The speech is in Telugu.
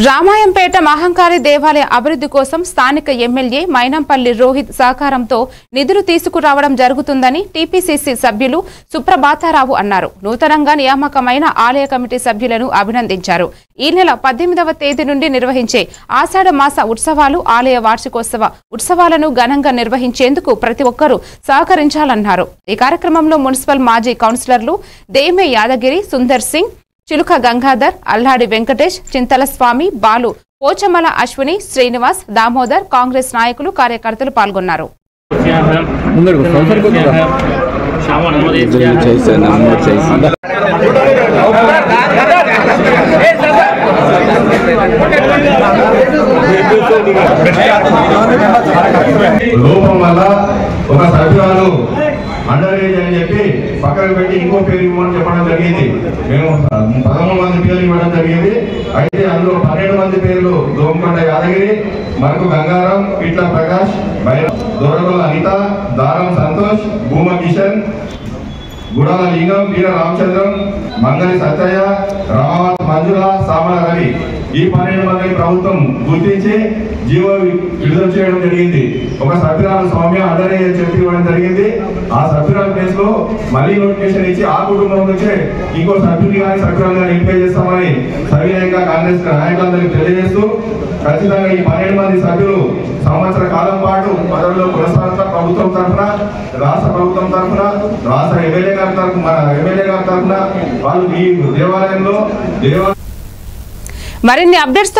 రామాయంపేట మహంకాళి దేవాలయ అభివృద్ధి కోసం స్థానిక ఎమ్మెల్యే మైనంపల్లి రోహిత్ సహకారంతో నిధులు తీసుకురావడం జరుగుతుందని టీపీసీసీ సభ్యులు సుప్రభాతారావు అన్నారు. నూతనంగా నియామకమైన ఆలయ కమిటీ సభ్యులను అభినందించారు. ఈ నెల 18వ తేదీ నుండి నిర్వహించే ఆషాఢ మాస ఉత్సవాలు, ఆలయ వార్షికోత్సవ ఉత్సవాలను ఘనంగా నిర్వహించేందుకు ప్రతి ఒక్కరూ సహకరించాలన్నారు. ఈ కార్యక్రమంలో మున్సిపల్ మాజీ కౌన్సిలర్లు దేమే యాదగిరి, సుందర్ సింగ్, చిలుక గంగాధర్, అల్లాడి వెంకటేష్, చింతల స్వామి, బాలు, పోచమల అశ్విని, శ్రీనివాస్, దామోదర్, కాంగ్రెస్ నాయకులు, కార్యకర్తలు పాల్గొన్నారు. అండర్ ఏజ్ అని చెప్పి పక్కన పెట్టి ఇంకో పేరు ఇవ్వమని చెప్పడం జరిగింది. మేము 13 మంది పేర్లు ఇవ్వడం జరిగింది. అయితే అందులో 12 మంది పేర్లు దోమకొండ యాదగిరి, మరకు గంగారాం, పిట్ల ప్రకాష్, దొరగొల్ల అనిత, దారం సంతోష్, భూమ కిషన్, గుడాల లింగం, వీర రామచంద్రం, మంగళి సత్తయ్య, రామావత్ మంజుల, సామల రవి, ఈ 12 మందిని ప్రభుత్వం గుర్తించి జీవో విడుదల చేయడం జరిగింది. ఒక సభ్యురాలు సౌమ్య అండర్ ఏజ్ చెప్పి ఇవ్వడం జరిగింది. ఆ సభ్యురాల ప్లేస్ లో మళ్ళీ నోటిఫికేషన్ ఇచ్చి ఆ కుటుంబం నుంచే ఇంకో సభ్యుని కానీ సభ్యురాలు కానీ ఎంపిక చేస్తామని సవినయంగా కాంగ్రెస్ నాయకులందరికీ తెలియజేస్తూ, ఖచ్చితంగా ఈ 12 మంది సభ్యులు సంవత్సర కాలం పాటు పదవిలో కొనసాగుతారు. ప్రభుత్వం తరఫున, రాష్ట్ర ప్రభుత్వం తరఫున, రాష్ట్ర ఎమ్మెల్యే గారి తరఫున, మన ఎమ్మెల్యే గారి తరఫున వాళ్ళు ఈ దేవాలయంలో మరిన్ని అప్డేట్స్